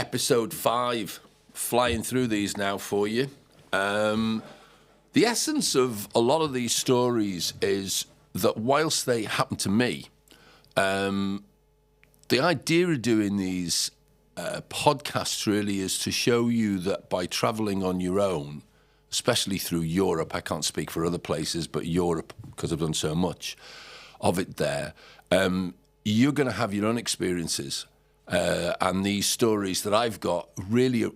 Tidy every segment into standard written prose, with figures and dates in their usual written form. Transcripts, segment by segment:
Episode 5, flying through these now for you. The essence of a lot of these stories is that whilst they happen to me, the idea of doing these podcasts really is to show you that by travelling on your own, especially through Europe, I can't speak for other places, but Europe, because I've done so much of it there, you're going to have your own experiences. And these stories that I've got really are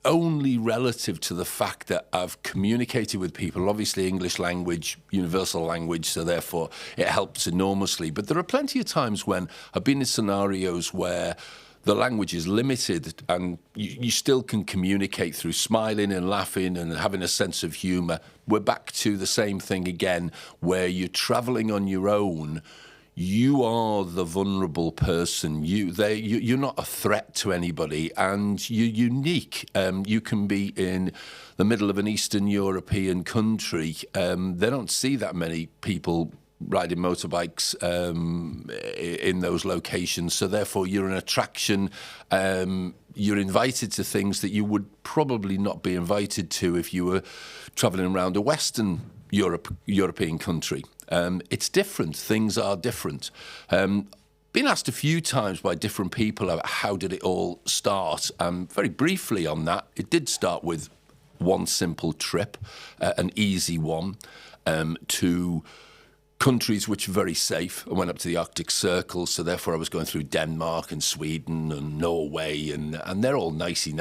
only relative to the fact that I've communicated with people. Obviously, English language, universal language, so therefore it helps enormously. But there are plenty of times when I've been in scenarios where the language is limited and you still can communicate through smiling and laughing and having a sense of humour. We're back to the same thing again, where you're travelling on your own. You are the vulnerable person. You're not a threat to anybody, and you're unique. You can be in the middle of an Eastern European country. They don't see that many people riding motorbikes in those locations, so therefore you're an attraction. You're invited to things that you would probably not be invited to if you were travelling around a Western European country. It's different. Things are different. Been asked a few times by different people about how did it all start. Very briefly on that, it did start with one simple trip, an easy one, to countries which are very safe. I went up to the Arctic Circle, so therefore I was going through Denmark and Sweden and Norway, and they're all nicey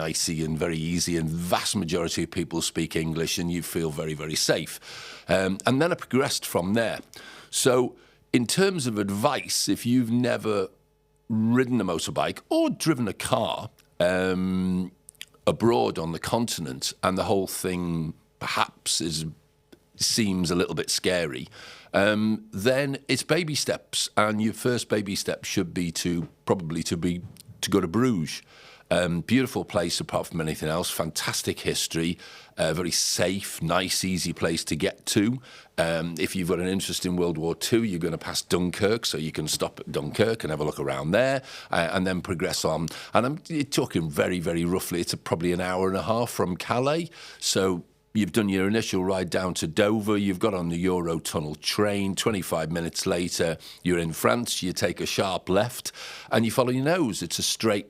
and very easy, and vast majority of people speak English, and you feel very, very safe. And then I progressed from there. So in terms of advice, if you've never ridden a motorbike or driven a car abroad on the continent, and the whole thing perhaps seems a little bit scary, then it's baby steps, and your first baby step should be to go to Bruges. Beautiful place apart from anything else, fantastic history, very safe, nice, easy place to get to. If you've got an interest in World War II, you're going to pass Dunkirk, so you can stop at Dunkirk and have a look around there, and then progress on. And I'm talking very, very roughly, it's probably an hour and a half from Calais, so you've done your initial ride down to Dover, you've got on the Eurotunnel train, 25 minutes later, you're in France, you take a sharp left, and you follow your nose. It's a straight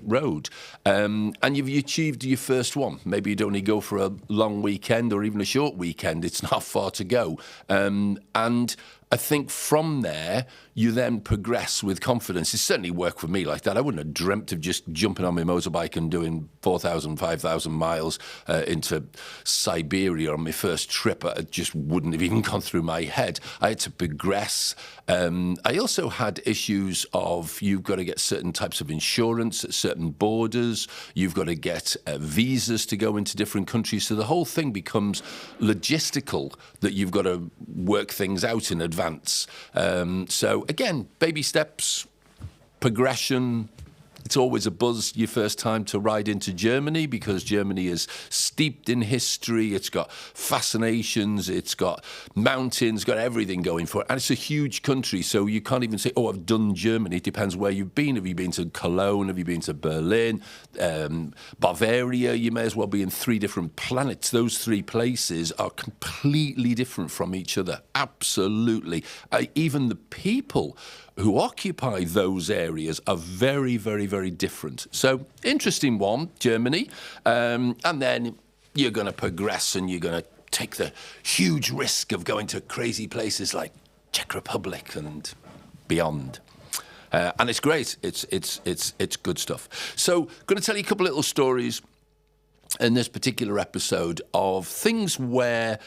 road. And you've achieved your first one. Maybe you'd only go for a long weekend or even a short weekend. It's not far to go. And I think from there, you then progress with confidence. It certainly worked for me like that. I wouldn't have dreamt of just jumping on my motorbike and doing 4,000, 5,000 miles into Siberia on my first trip. It just wouldn't have even gone through my head. I had to progress. I also had issues of you've got to get certain types of insurance at certain borders. You've got to get visas to go into different countries. So the whole thing becomes logistical, that you've got to work things out in advance. So again, baby steps, progression. It's always a buzz your first time to ride into Germany, because Germany is steeped in history. It's got fascinations. It's got mountains, got everything going for it. And it's a huge country, so you can't even say, oh, I've done Germany. It depends where you've been. Have you been to Cologne? Have you been to Berlin? Bavaria? You may as well be in 3 different planets. Those 3 places are completely different from each other. Absolutely. Even the people who occupy those areas are very, very, very different. So, interesting one, Germany. And then you're going to progress and you're going to take the huge risk of going to crazy places like Czech Republic and beyond. And it's great. It's good stuff. So, going to tell you a couple of little stories in this particular episode of things where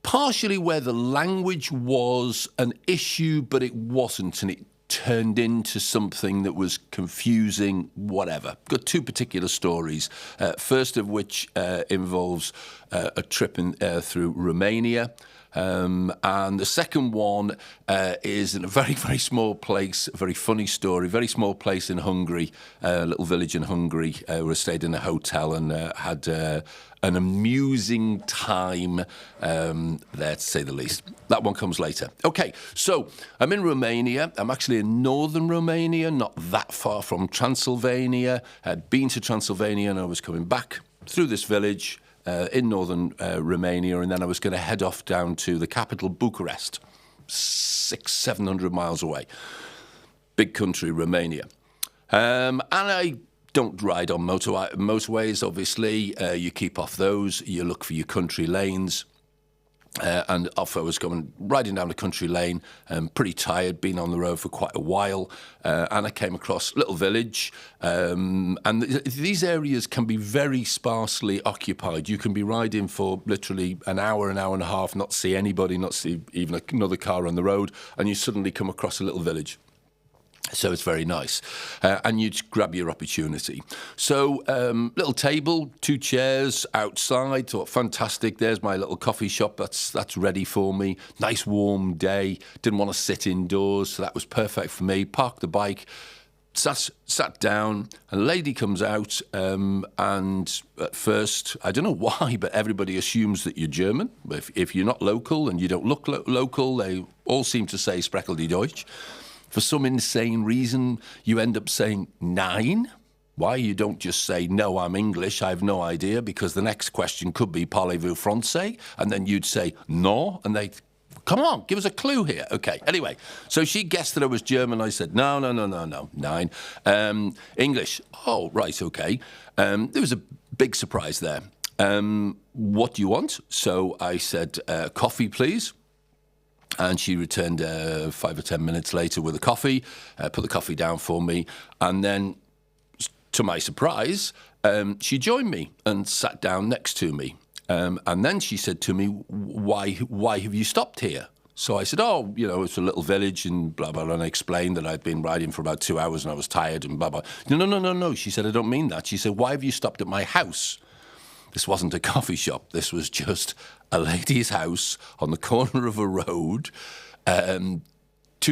partially where the language was an issue, but it wasn't, and it turned into something that was confusing, whatever. Got 2 particular stories, first of which involves a trip through Romania. And the second one is in a very, very small place, a very funny story, very small place in Hungary, a little village in Hungary, where I stayed in a hotel and had an amusing time there, to say the least. That one comes later. Okay, so I'm in Romania. I'm actually in northern Romania, not that far from Transylvania. I'd been to Transylvania and I was coming back through this village in northern Romania, and then I was going to head off down to the capital, Bucharest, 700 miles away. Big country, Romania. And I don't ride on motorways, obviously. You keep off those. You look for your country lanes. And off I was going, riding down the country lane, pretty tired, been on the road for quite a while, and I came across a little village, and these areas can be very sparsely occupied. You can be riding for literally an hour and a half, not see anybody, not see even another car on the road, and you suddenly come across a little village. So it's very nice. And you grab your opportunity. So little table, 2 chairs outside. Thought, fantastic, there's my little coffee shop. That's ready for me. Nice warm day. Didn't want to sit indoors, so that was perfect for me. Parked the bike, sat down. A lady comes out, and at first, I don't know why, but everybody assumes that you're German. If you're not local and you don't look local, they all seem to say "Sprechen Sie Deutsch." For some insane reason, you end up saying 9. Why? You don't just say, no, I'm English, I have no idea, because the next question could be, parlez-vous français? And then you'd say, no, and they'd, come on, give us a clue here. Okay, anyway, so she guessed that I was German. I said, no, 9. English, oh, right, okay. There was a big surprise there. What do you want? So I said, coffee, please. And she returned 5 or 10 minutes later with a coffee, put the coffee down for me. And then, to my surprise, she joined me and sat down next to me. And then she said to me, why have you stopped here? So I said, oh, it's a little village and blah, blah, blah. And I explained that I'd been riding for about 2 hours and I was tired and blah, blah. No. She said, I don't mean that. She said, why have you stopped at my house? This wasn't a coffee shop. This was just a lady's house on the corner of a road, 2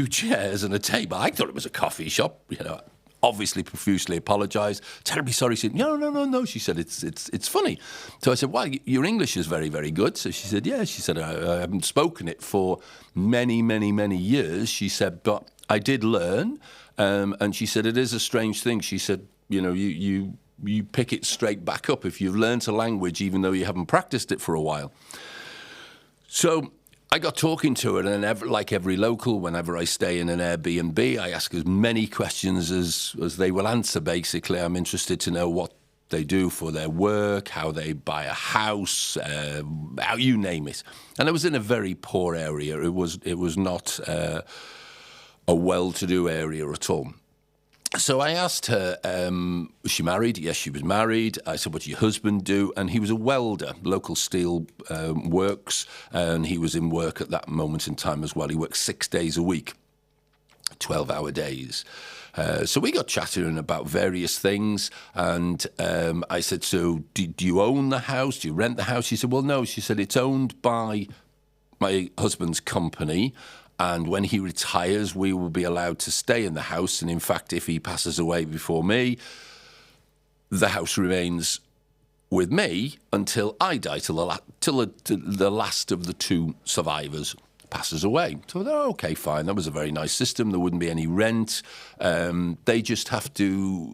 chairs and a table. I thought it was a coffee shop, obviously profusely apologised. Terribly sorry. She said, no. She said, it's funny. So I said, well, your English is very, very good. So she said, yeah. She said, I haven't spoken it for many, many, many years. She said, but I did learn. And she said, it is a strange thing. She said, you pick it straight back up if you've learnt a language, even though you haven't practiced it for a while. So I got talking to her, and like every local, whenever I stay in an Airbnb, I ask as many questions as they will answer, basically. I'm interested to know what they do for their work, how they buy a house, how you name it. And I was in a very poor area. It was not a well-to-do area at all. So I asked her, was she married? Yes, she was married. I said, what did your husband do? And he was a welder, local steel works, and he was in work at that moment in time as well. He worked 6 days a week, 12-hour days. So we got chatting about various things, and I said, so do you own the house? Do you rent the house? She said, well, no. She said, it's owned by my husband's company, and when he retires, we will be allowed to stay in the house. And in fact, if he passes away before me, the house remains with me until I die, till the last of the 2 survivors passes away. So, okay, fine. That was a very nice system. There wouldn't be any rent. They just have to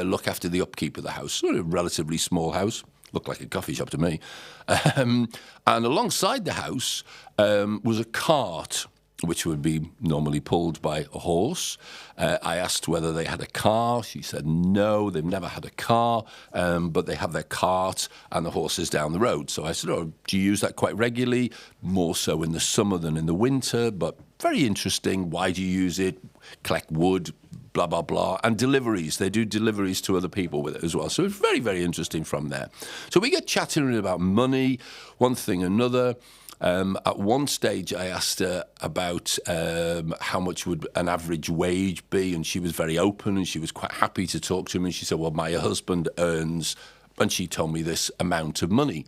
look after the upkeep of the house. Sort of a relatively small house. Looked like a coffee shop to me. And alongside the house was a cart, which would be normally pulled by a horse. I asked whether they had a car. She said no, they've never had a car, but they have their cart and the horses down the road. So I said, oh, do you use that quite regularly? More so in the summer than in the winter, but very interesting. Why do you use it? Collect wood, blah, blah, blah. And deliveries. They do deliveries to other people with it as well. So it's very, very interesting from there. So we get chatting about money, one thing, another. At one stage, I asked her about how much would an average wage be, and she was very open, and she was quite happy to talk to me. And she said, well, my husband earns, and she told me this amount of money.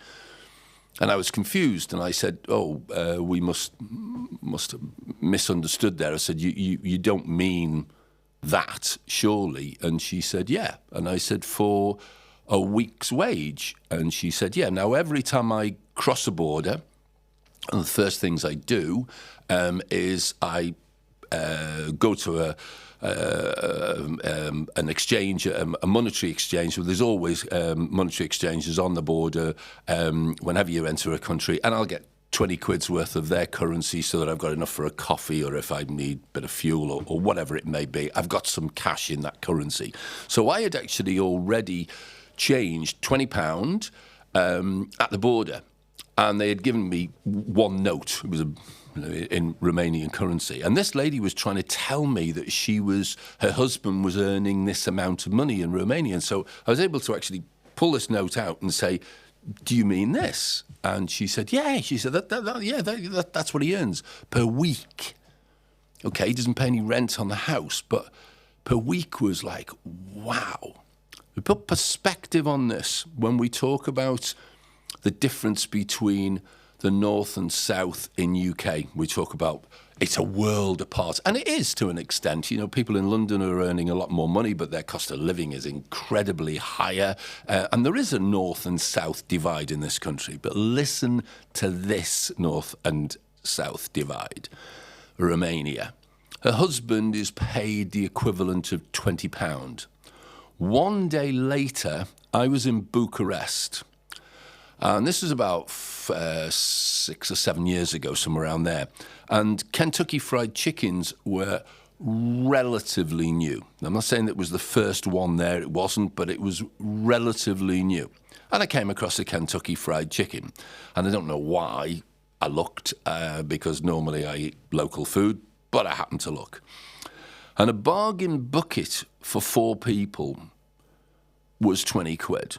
And I was confused, and I said, we must have misunderstood there. I said, you don't mean that, surely? And she said, yeah. And I said, for a week's wage? And she said, yeah. Now, every time I cross a border, and the first things I do is I go to an exchange, a monetary exchange. So there's always monetary exchanges on the border whenever you enter a country, and I'll get 20 quid's worth of their currency so that I've got enough for a coffee, or if I need a bit of fuel or whatever it may be, I've got some cash in that currency. So I had actually already changed £20 at the border, and they had given me one note. It was in Romanian currency. And this lady was trying to tell me that her husband was earning this amount of money in Romania. And so I was able to actually pull this note out and say, do you mean this? And she said, yeah. She said, that's what he earns per week. Okay, he doesn't pay any rent on the house, but per week was like, wow. We put perspective on this when we talk about the difference between the north and south in UK. We talk about it's a world apart, and it is to an extent. You know, people in London are earning a lot more money, but their cost of living is incredibly higher, and there is a north and south divide in this country. But listen to this north and south divide. Romania. Her husband is paid the equivalent of £20. One day later, I was in Bucharest. And this was about 6 or 7 years ago, somewhere around there. And Kentucky Fried Chickens were relatively new. I'm not saying that it was the first one there, it wasn't, but it was relatively new. And I came across a Kentucky Fried Chicken. And I don't know why I looked, because normally I eat local food, but I happened to look. And a bargain bucket for 4 people was 20 quid.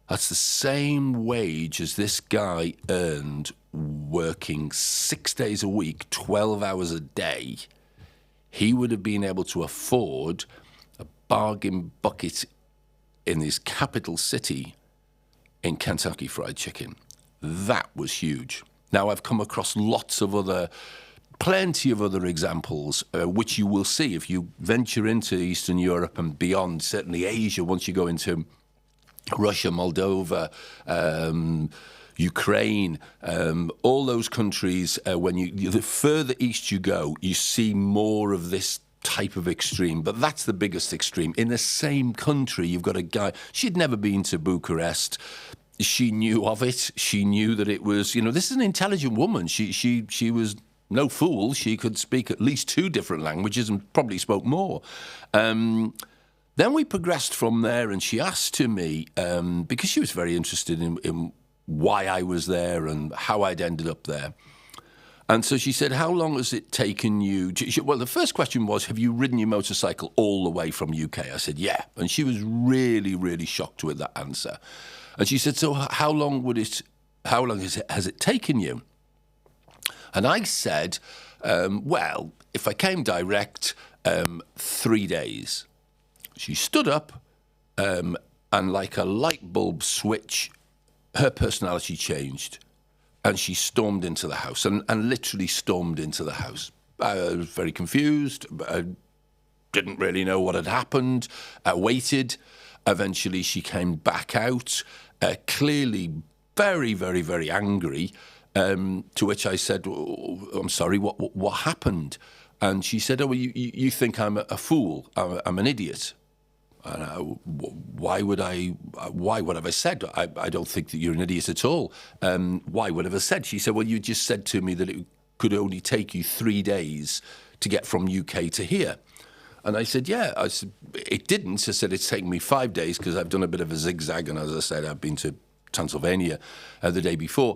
That's the same wage as this guy earned working 6 days a week, 12 hours a day. He would have been able to afford a bargain bucket in his capital city in Kentucky Fried Chicken. That was huge. Now, I've come across plenty of other examples, which you will see if you venture into Eastern Europe and beyond, certainly Asia, once you go into Russia, Moldova, Ukraine, all those countries, the further east you go, you see more of this type of extreme. But that's the biggest extreme. In the same country, you've got a guy, she'd never been to Bucharest. She knew of it. She knew that it was, this is an intelligent woman. She was no fool. She could speak at least 2 different languages and probably spoke more. Then we progressed from there, and she asked to me, because she was very interested in why I was there and how I'd ended up there. And so she said, how long has it taken you? Well, the first question was, have you ridden your motorcycle all the way from UK? I said, yeah. And she was really, really shocked with that answer. And she said, so how long has it taken you? And I said, well, if I came direct, 3 days. She stood up, and like a light bulb switch, her personality changed, and she stormed into the house, and literally stormed into the house. I was very confused. I didn't really know what had happened. I waited. Eventually, she came back out, clearly very, very, very angry, to which I said, I'm sorry, what happened? And she said, well, you think I'm a fool, I'm an idiot. And why would have I said? I don't think that you're an idiot at all. Why would have I said? She said, well, you just said to me that it could only take you 3 days to get from UK to here. And I said, yeah. I said, it didn't. I said, it's taken me 5 days because I've done a bit of a zigzag. And as I said, I've been to Transylvania the day before.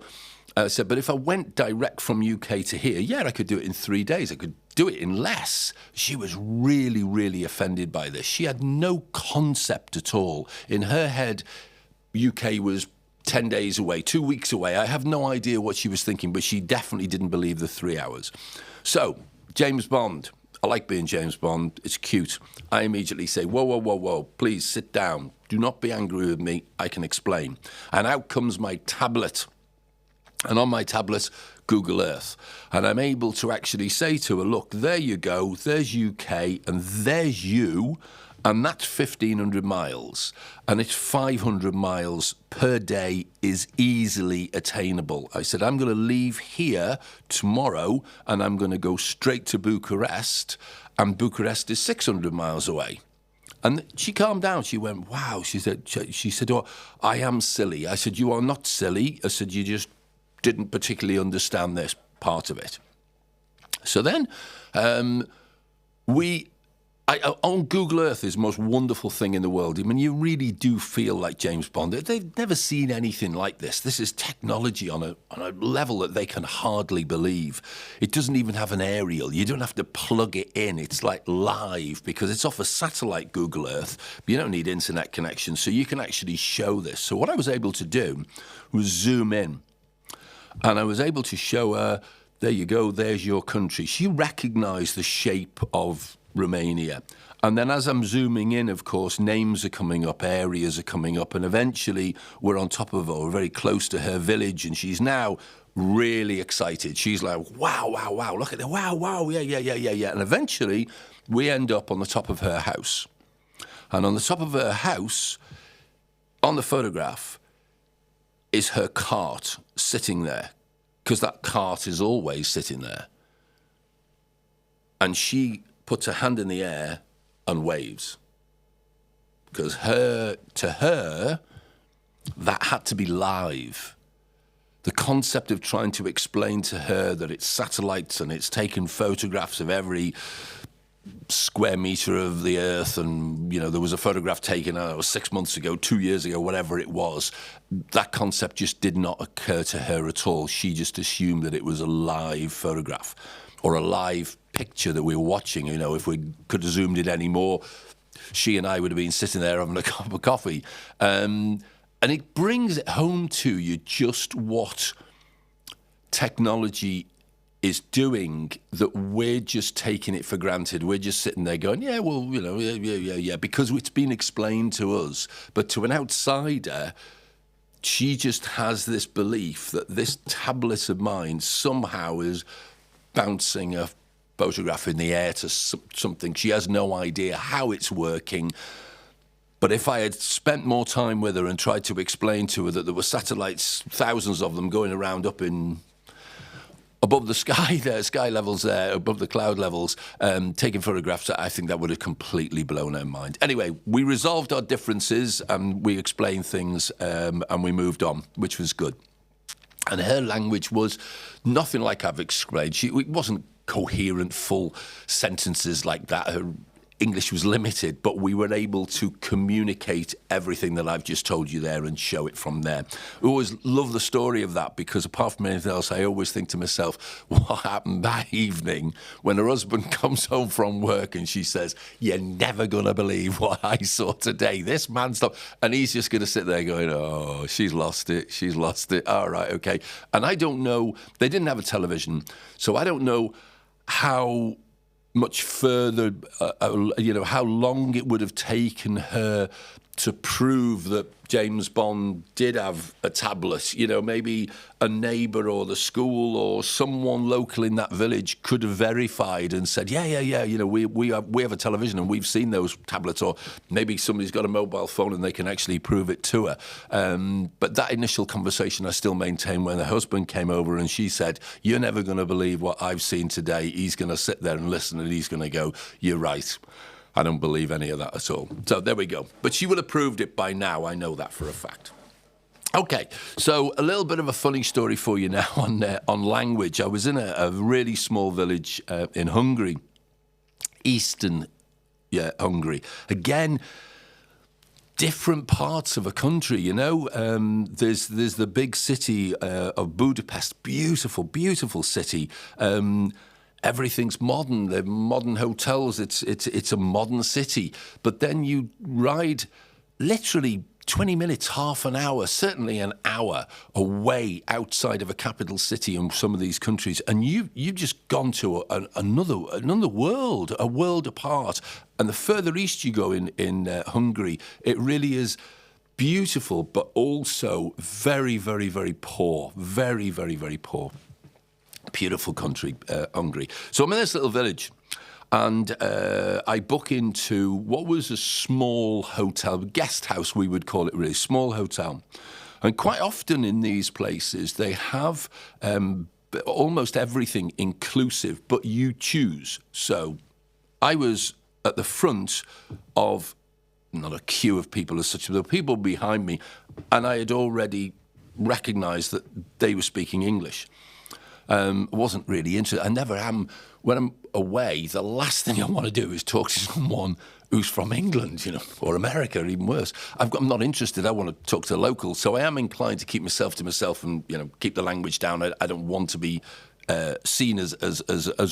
I said, but if I went direct from UK to here, yeah, I could do it in 3 days. I could do it in less. She was really, really offended by this. She had no concept at all. In her head, UK was 10 days away, 2 weeks away. I have no idea what she was thinking, but she definitely didn't believe the 3 hours. So, James Bond. I like being James Bond. It's cute. I immediately say, whoa, please sit down. Do not be angry with me. I can explain. And out comes my tablet. And on my tablet, Google Earth. And I'm able to actually say to her, look, there you go. There's UK and there's you. And that's 1,500 miles. And it's 500 miles per day is easily attainable. I said, I'm going to leave here tomorrow and I'm going to go straight to Bucharest. And Bucharest is 600 miles away. And she calmed down. She went, wow. She said, oh, I am silly. I said, you are not silly. I said, you just didn't particularly understand this part of it. So then on Google Earth is the most wonderful thing in the world. I mean, you really do feel like James Bond. They've never seen anything like this. This is technology on a level that they can hardly believe. It doesn't even have an aerial. You don't have to plug it in. It's like live because it's off a satellite, Google Earth. But you don't need internet connection, so you can actually show this. So what I was able to do was zoom in. And I was able to show her, there you go, there's your country. She recognised the shape of Romania. And then as I'm zooming in, of course, names are coming up, areas are coming up, and eventually we're on top of her, we're very close to her village, and she's now really excited. She's like, wow, wow, wow, look at that, wow, wow, yeah. And eventually we end up on the top of her house. And on the top of her house, on the photograph, is her cart sitting there, because that cart is always sitting there. And she puts her hand in the air and waves. Because to her, that had to be live. The concept of trying to explain to her that it's satellites and it's taken photographs of every square meter of the earth, and there was a photograph taken 6 months ago, 2 years ago, whatever it was. That concept just did not occur to her at all. She just assumed that it was a live photograph or a live picture that we were watching. If we could have zoomed in any more, she and I would have been sitting there having a cup of coffee. And it brings it home to you just what technology is doing, that we're just taking it for granted. We're just sitting there going, yeah, well, yeah, because it's been explained to us. But to an outsider, she just has this belief that this tablet of mine somehow is bouncing a photograph in the air to something. She has no idea how it's working. But if I had spent more time with her and tried to explain to her that there were satellites, thousands of them going around up in above the sky there, sky levels there, above the cloud levels, taking photographs, I think that would have completely blown her mind. Anyway, we resolved our differences and we explained things and we moved on, which was good. And her language was nothing like I've explained. It wasn't coherent, full sentences like that. Her English was limited, but we were able to communicate everything that I've just told you there and show it from there. I always love the story of that, because apart from anything else, I always think to myself, what happened that evening when her husband comes home from work and she says, you're never going to believe what I saw today. This man stopped. And he's just going to sit there going, oh, she's lost it. She's lost it. All right, okay. And I don't know, they didn't have a television, so I don't know how much further, how long it would have taken her to prove that James Bond did have a tablet. Maybe a neighbour or the school or someone local in that village could have verified and said, yeah, we have a television and we've seen those tablets. Or maybe somebody's got a mobile phone and they can actually prove it to her. But that initial conversation I still maintain, when her husband came over and she said, you're never going to believe what I've seen today. He's going to sit there and listen and he's going to go, you're right. I don't believe any of that at all. So there we go. But she would have proved it by now. I know that for a fact. Okay, so a little bit of a funny story for you now on language. I was in a really small village in Hungary, eastern Hungary. Again, different parts of a country, There's the big city of Budapest, beautiful, beautiful city. Everything's modern. They're modern hotels. It's a modern city. But then you ride literally 20 minutes, half an hour, certainly an hour away outside of a capital city in some of these countries, and you've just gone to another world, a world apart. And the further east you go in Hungary, it really is beautiful, but also very, very, very poor. Very, very, very poor. Beautiful country, Hungary. So I'm in this little village, and I book into what was a small hotel, guest house we would call it, really, small hotel. And quite often in these places, they have almost everything inclusive, but you choose. So I was at the front of not a queue of people as such, but there were people behind me, and I had already recognised that they were speaking English. I wasn't really interested. I never am. When I'm away, the last thing I want to do is talk to someone who's from England, or America, or even worse. I'm not interested. I want to talk to locals. So I am inclined to keep myself to myself and, keep the language down. I don't want to be seen as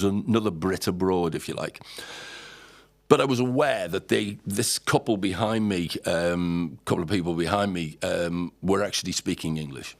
another Brit abroad, if you like. But I was aware that this couple behind me, couple of people behind me, were actually speaking English.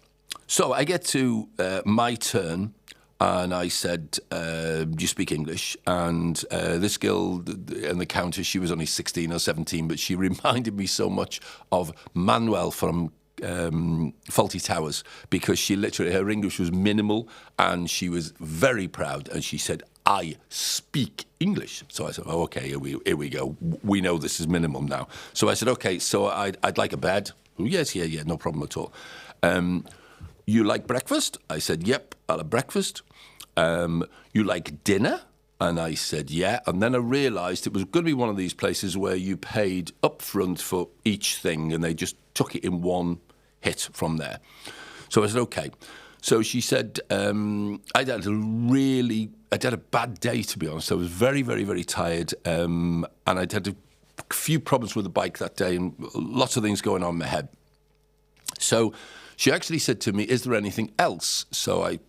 So I get to my turn, and I said, do you speak English? And this girl and the countess, she was only 16 or 17, but she reminded me so much of Manuel from Fawlty Towers, because she literally, her English was minimal, and she was very proud, and she said, I speak English. So I said, oh, okay, here we go. We know this is minimum now. So I said, okay, so I'd like a bed. Oh, yes, yeah, no problem at all. You like breakfast? I said, yep, I'll have breakfast. You like dinner? And I said, yeah. And then I realised it was going to be one of these places where you paid up front for each thing, and they just took it in one hit from there. So I said, okay. So she said, I'd had a bad day, to be honest. I was very, very, very tired, and I'd had a few problems with the bike that day, and lots of things going on in my head. So she actually said to me, is there anything else? So I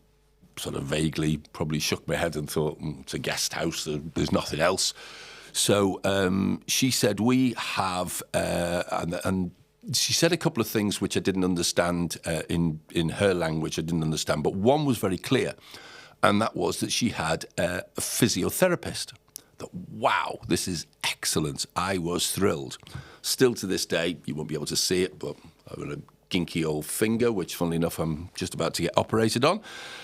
sort of vaguely probably shook my head and thought, it's a guest house, there's nothing else. So she said, we have, and she said a couple of things which I didn't understand in her language. I didn't understand, but one was very clear, and that was that she had a physiotherapist. I thought, wow, this is excellent. I was thrilled. Still to this day, you won't be able to see it, but I've got a ginky old finger, which, funnily enough, I'm just about to get operated on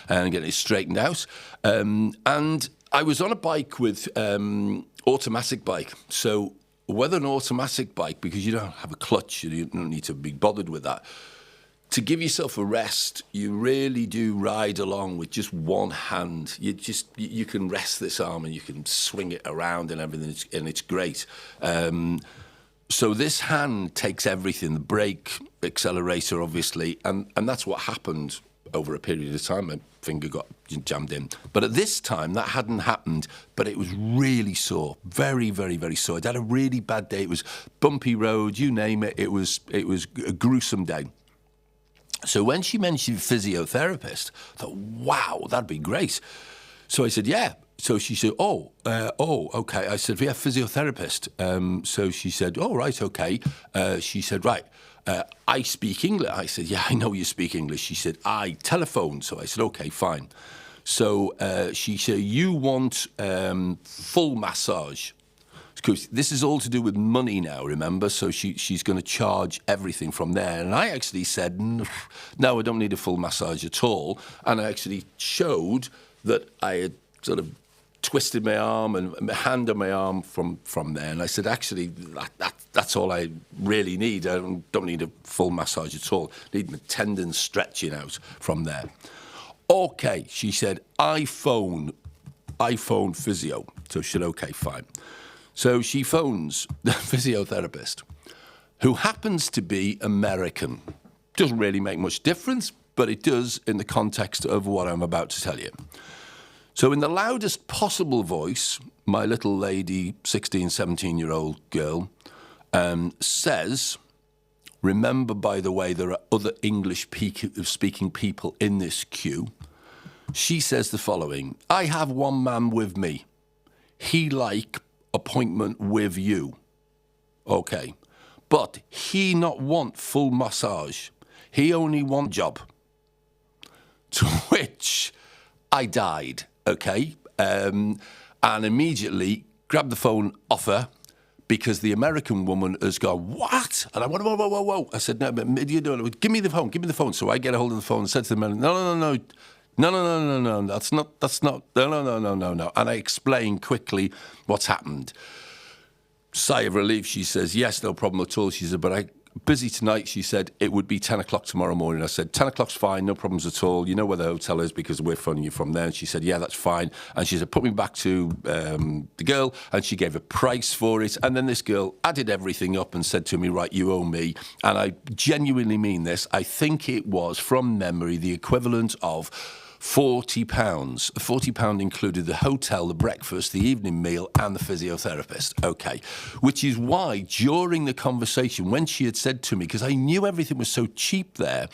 and getting it straightened out. And I was on a bike with automatic bike, so whether an automatic bike, because you don't have a clutch, you don't need to be bothered with that. To give yourself a rest, you really do ride along with just one hand. You can rest this arm and you can swing it around and everything, and it's great. So this hand takes everything, the brake, accelerator, obviously, and that's what happened over a period of time. My finger got jammed in. But at this time, that hadn't happened, but it was really sore, very, very, very sore. I'd had a really bad day. It was bumpy road, you name it. It was a gruesome day. So when she mentioned physiotherapist, I thought, wow, that'd be great. So I said, yeah. So she said, okay. I said, yeah, physiotherapist. So she said, oh, right, okay. She said, right, I speak English. I said, yeah, I know you speak English. She said, I telephone. So I said, okay, fine. So she said, you want full massage. Because this is all to do with money now, remember? So she's going to charge everything from there. And I actually said, no, I don't need a full massage at all. And I actually showed that I had sort of twisted my arm and my hand on my arm from there. And I said, actually, that's all I really need. I don't need a full massage at all. I need my tendons stretching out from there. Okay, she said, iPhone physio. So she said, okay, fine. So she phones the physiotherapist, who happens to be American. Doesn't really make much difference, but it does in the context of what I'm about to tell you. So in the loudest possible voice, my little lady, 16, 17-year-old girl, says, remember, by the way, there are other English-speaking people in this queue. She says the following, I have one man with me. He like appointment with you. Okay. But he not want full massage. He only want job. To which I died, okay? And immediately grabbed the phone off her because the American woman has gone, what? And I went, whoa. I said, no, but you don't, give me the phone. So I get a hold of the phone and said to the man, no, that's not, no. And I explained quickly what's happened. Sigh of relief, she says, yes, no problem at all. She said, but I'm busy tonight. She said, it would be 10 o'clock tomorrow morning. I said, 10 o'clock's fine, no problems at all. You know where the hotel is because we're phoning you from there. And she said, yeah, that's fine. And she said, put me back to the girl. And she gave a price for it. And then this girl added everything up and said to me, right, you owe me. And I genuinely mean this. I think it was, from memory, the equivalent of £40. £40 included the hotel, the breakfast, the evening meal, and the physiotherapist. Okay. Which is why, during the conversation, when she had said to me, because I knew everything was so cheap there,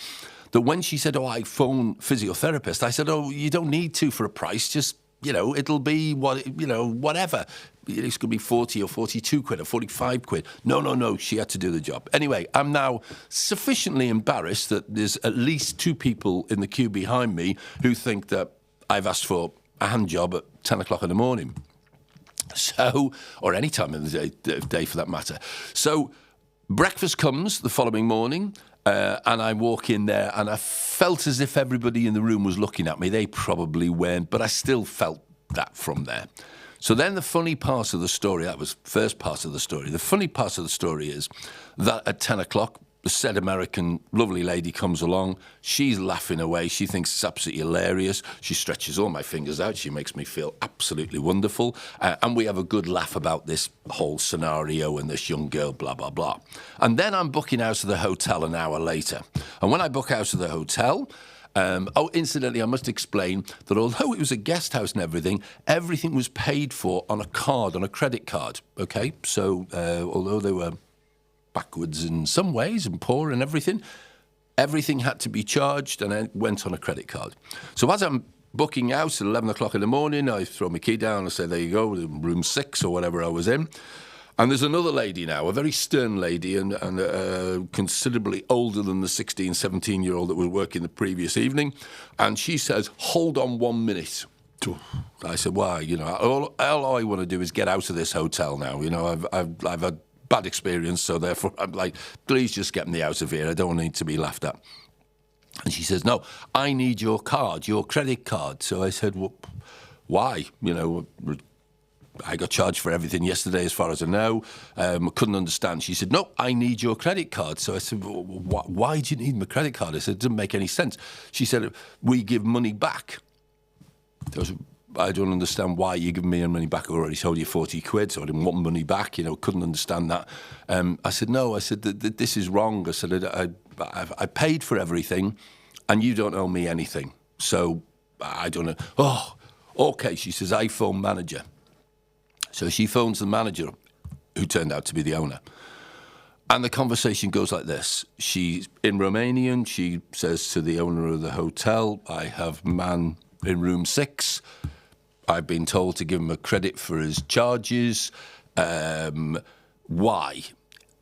that when she said, I phone physiotherapist, I said, you don't need to for a price, just, it'll be whatever. It's going to be 40 or 42 quid or 45 quid. No, she had to do the job. Anyway, I'm now sufficiently embarrassed that there's at least 2 people in the queue behind me who think that I've asked for a hand job at 10 o'clock in the morning. So, or any time in the day for that matter. So, breakfast comes the following morning. And I walk in there and I felt as if everybody in the room was looking at me. They probably weren't, but I still felt that from there. So then the funny part of the story, that was first part of the story. The funny part of the story is that at 10 o'clock, the said American lovely lady comes along. She's laughing away. She thinks it's absolutely hilarious. She stretches all my fingers out. She makes me feel absolutely wonderful. And we have a good laugh about this whole scenario and this young girl, blah, blah, blah. And then I'm booking out of the hotel an hour later. And when I book out of the hotel... incidentally, I must explain that although it was a guest house and everything was paid for on a card, on a credit card, okay? So although they were backwards in some ways and poor and everything had to be charged and it went on a credit card. So as I'm booking out at 11 o'clock in the morning, I throw my key down and say, there you go, room 6 or whatever I was in. And there's another lady now, a very stern lady and considerably older than the 16, 17-year-old that was working the previous evening. And she says, hold on 1 minute. I said, why? All I want to do is get out of this hotel now. I've had bad experience, so therefore I'm like, please just get me out of here. I don't need to be laughed at. And she says, no, I need your card, your credit card. So I said, well, why? I got charged for everything yesterday, as far as I know. I couldn't understand. She said, no, I need your credit card. So I said, well, why do you need my credit card? I said, it doesn't make any sense. She said, we give money back. I don't understand why you give me money back. I already told you 40 quid, so I didn't want money back. Couldn't understand that. I said, no, I said, this is wrong. I said, I paid for everything, and you don't owe me anything. So I don't know. Oh, okay, she says, iPhone manager. So she phones the manager, who turned out to be the owner. And the conversation goes like this. She's in Romanian. She says to the owner of the hotel, I have man in room 6. I've been told to give him a credit for his charges. Why?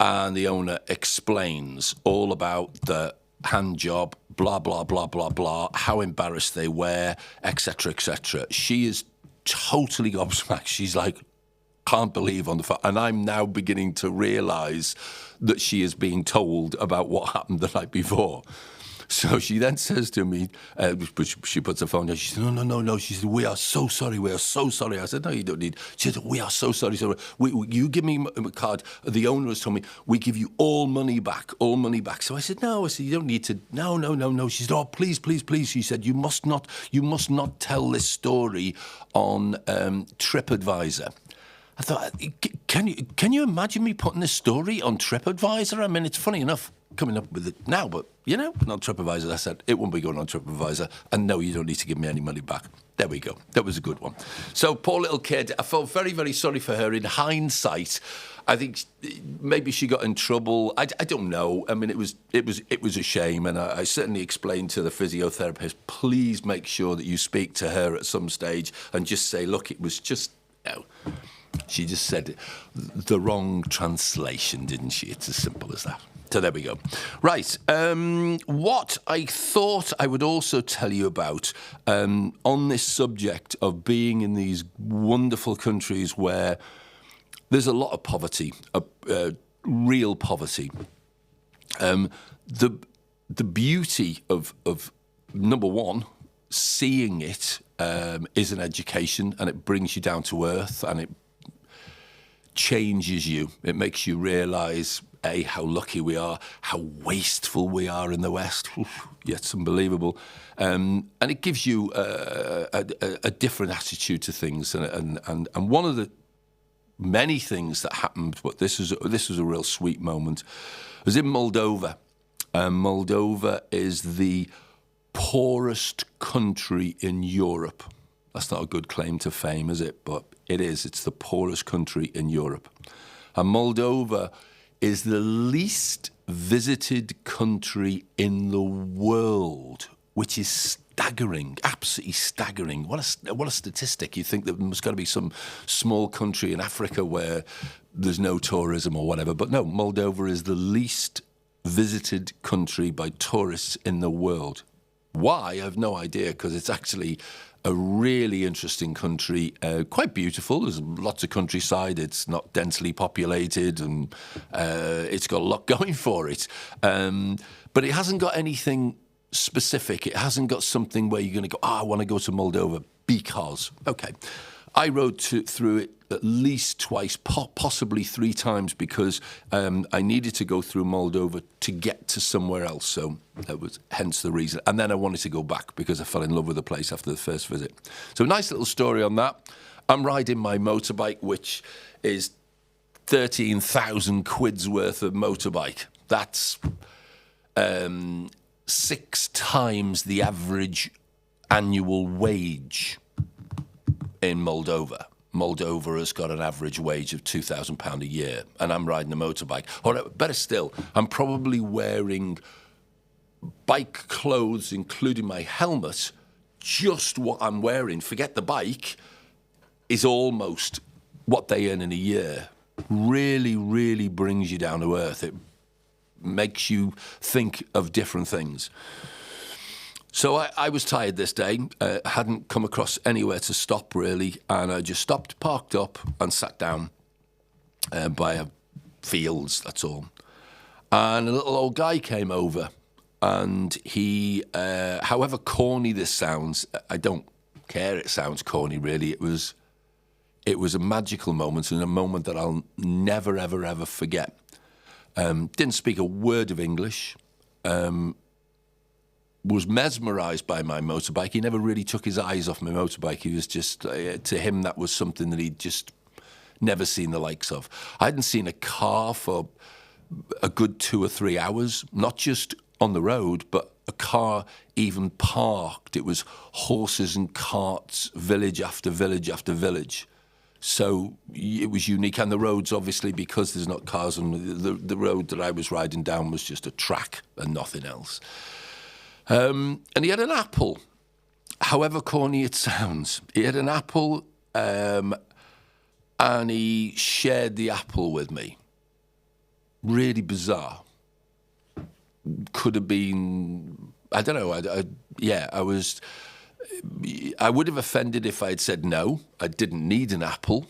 And the owner explains all about the hand job, blah, blah, blah, blah, blah, how embarrassed they were, etc., etc. She is totally gobsmacked. She's like, can't believe on the phone. And I'm now beginning to realise that she is being told about what happened the night before. So she then says to me, she puts the phone down, she said, no. She said, we are so sorry. I said, no, you don't need. She said, we are so sorry. You give me a card. The owner has told me, we give you all money back. So I said, no. I said, you don't need to. No. She said, oh, please. She said, you must not tell this story on TripAdvisor. I thought, can you imagine me putting this story on TripAdvisor? I mean, it's funny enough coming up with it now, but, not TripAdvisor. I said, it won't be going on TripAdvisor, and no, you don't need to give me any money back. There we go. That was a good one. So, poor little kid, I felt very, very sorry for her. In hindsight, I think maybe she got in trouble. I don't know. I mean, it was a shame, and I certainly explained to the physiotherapist, please make sure that you speak to her at some stage and just say, look, it was just, She just said the wrong translation, didn't she? It's as simple as that. So there we go. Right. What I thought I would also tell you about on this subject of being in these wonderful countries where there's a lot of poverty, real poverty. The beauty of number one, seeing it is an education, and it brings you down to earth, and it changes you. It makes you realise, A, how lucky we are, how wasteful we are in the West. Oof, yeah, it's unbelievable. And it gives you a different attitude to things. And one of the many things that happened, but this was a real sweet moment, I was in Moldova. Moldova is the poorest country in Europe. That's not a good claim to fame, is it? But it is. It's the poorest country in Europe. And Moldova is the least visited country in the world, which is staggering, absolutely staggering. What a statistic. You think that there's got to be some small country in Africa where there's no tourism or whatever. But no, Moldova is the least visited country by tourists in the world. Why? I have no idea, because it's actually a really interesting country, quite beautiful. There's lots of countryside. It's not densely populated, and it's got a lot going for it. But it hasn't got anything specific. It hasn't got something where you're going to go, I want to go to Moldova because. Okay. I rode through it at least twice, possibly 3 times, because I needed to go through Moldova to get to somewhere else. So that was hence the reason. And then I wanted to go back because I fell in love with the place after the first visit. So nice little story on that. I'm riding my motorbike, which is 13,000 quid's worth of motorbike. That's 6 times the average annual wage in Moldova. Moldova has got an average wage of £2,000 a year, and I'm riding a motorbike. Or better still, I'm probably wearing bike clothes, including my helmet. Just what I'm wearing, forget the bike, is almost what they earn in a year. Really, really brings you down to earth. It makes you think of different things. So I was tired this day, hadn't come across anywhere to stop really, and I just stopped, parked up and sat down by fields, that's all. And a little old guy came over, and he, however corny this sounds, I don't care, it sounds corny really, it was a magical moment, and a moment that I'll never, ever, ever forget. Didn't speak a word of English, was mesmerised by my motorbike. He never really took his eyes off my motorbike. He was just, to him, that was something that he'd just never seen the likes of. I hadn't seen a car for a good 2 or 3 hours, not just on the road, but a car even parked. It was horses and carts, village after village after village. So it was unique. And the roads, obviously, because there's not cars on the road that I was riding down was just a track and nothing else. And he had an apple, however corny it sounds. He had an apple, and he shared the apple with me. Really bizarre. Could have been, I don't know, I would have offended if I had said no, I didn't need an apple,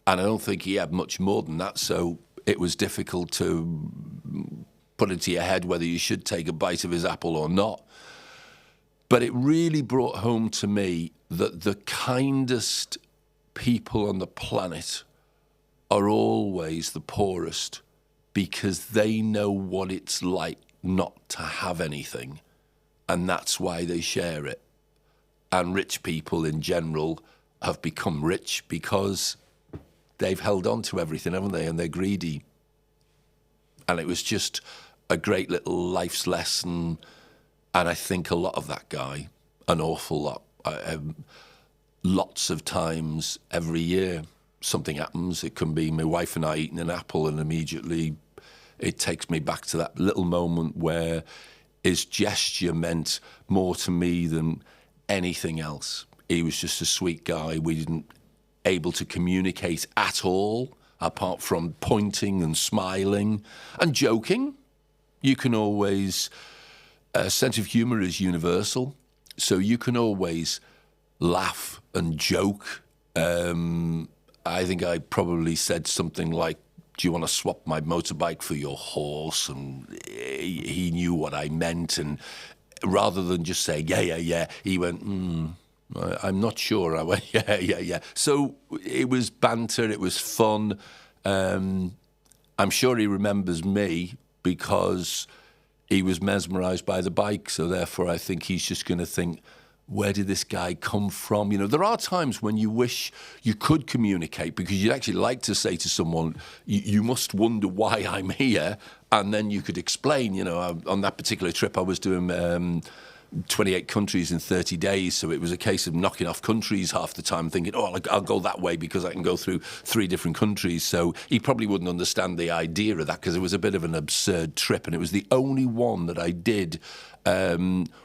and I don't think he had much more than that, so it was difficult to put into your head whether you should take a bite of his apple or not. But it really brought home to me that the kindest people on the planet are always the poorest, because they know what it's like not to have anything, and that's why they share it. And rich people in general have become rich because they've held on to everything, haven't they? And they're greedy. And it was just a great little life's lesson. And I think a lot of that guy, an awful lot. Lots of times every year something happens. It can be my wife and I eating an apple, and immediately it takes me back to that little moment where his gesture meant more to me than anything else. He was just a sweet guy. We didn't able to communicate at all, apart from pointing and smiling and joking. You can always, a sense of humour is universal, so you can always laugh and joke. I think I probably said something like, do you want to swap my motorbike for your horse? And he knew what I meant. And rather than just saying, yeah, he went, I'm not sure. I went, yeah. So it was banter. It was fun. I'm sure he remembers me because he was mesmerised by the bike. So therefore, I think he's just going to think, where did this guy come from? You know, there are times when you wish you could communicate because you'd actually like to say to someone, you must wonder why I'm here. And then you could explain, you know, on that particular trip I was doing 28 countries in 30 days. So it was a case of knocking off countries half the time, thinking, I'll go that way because I can go through 3 different countries. So he probably wouldn't understand the idea of that because it was a bit of an absurd trip. And it was the only one that I did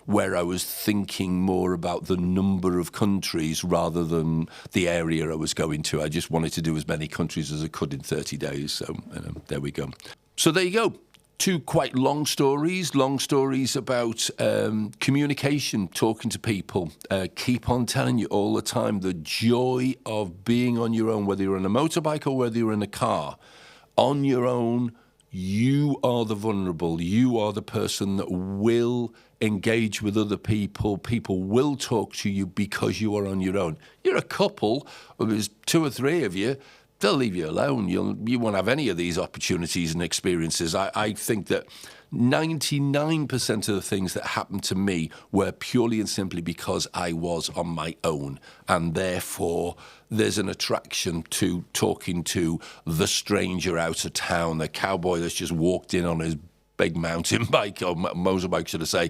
where I was thinking more about the number of countries rather than the area I was going to. I just wanted to do as many countries as I could in 30 days. So there we go. So there you go. 2 quite long stories about communication, talking to people. Keep on telling you all the time the joy of being on your own, whether you're on a motorbike or whether you're in a car. On your own, you are the vulnerable. You are the person that will engage with other people. People will talk to you because you are on your own. You're a couple, or there's 2 or 3 of you, they'll leave you alone. You won't have any of these opportunities and experiences. I think that 99% of the things that happened to me were purely and simply because I was on my own. And therefore, there's an attraction to talking to the stranger out of town, the cowboy that's just walked in on his big mountain bike, or motorbike, should I say.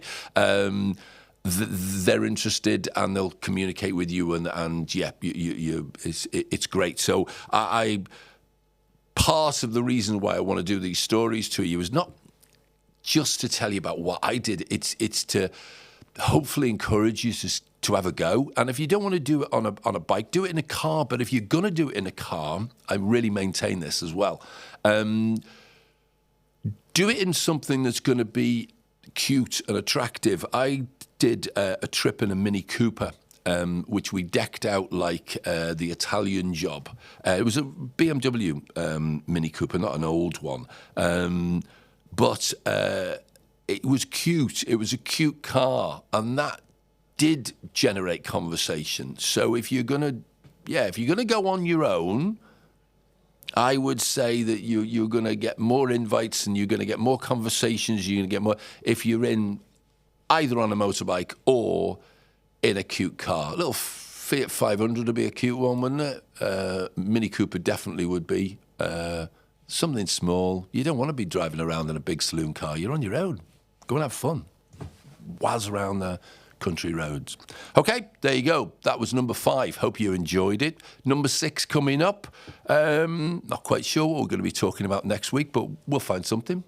They're interested and they'll communicate with you, and yeah, it's great. So part of the reason why I want to do these stories to you is not just to tell you about what I did. It's to hopefully encourage you to have a go. And if you don't want to do it on a bike, do it in a car. But if you're going to do it in a car, I really maintain this as well. Do it in something that's going to be cute and attractive. I did a trip in a Mini Cooper, which we decked out like the Italian Job. It was a BMW Mini Cooper, not an old one. But it was cute. It was a cute car, and that did generate conversation. So if you're gonna go on your own, I would say that you're going to get more invites and you're going to get more conversations. You're going to get more if you're in either on a motorbike or in a cute car. A little Fiat 500 would be a cute one, wouldn't it? Mini Cooper definitely would be. Something small. You don't want to be driving around in a big saloon car. You're on your own. Go and have fun. Waz around the country roads. Okay, there you go. That was number 5. Hope you enjoyed it. Number 6 coming up. Not quite sure what we're going to be talking about next week, but we'll find something.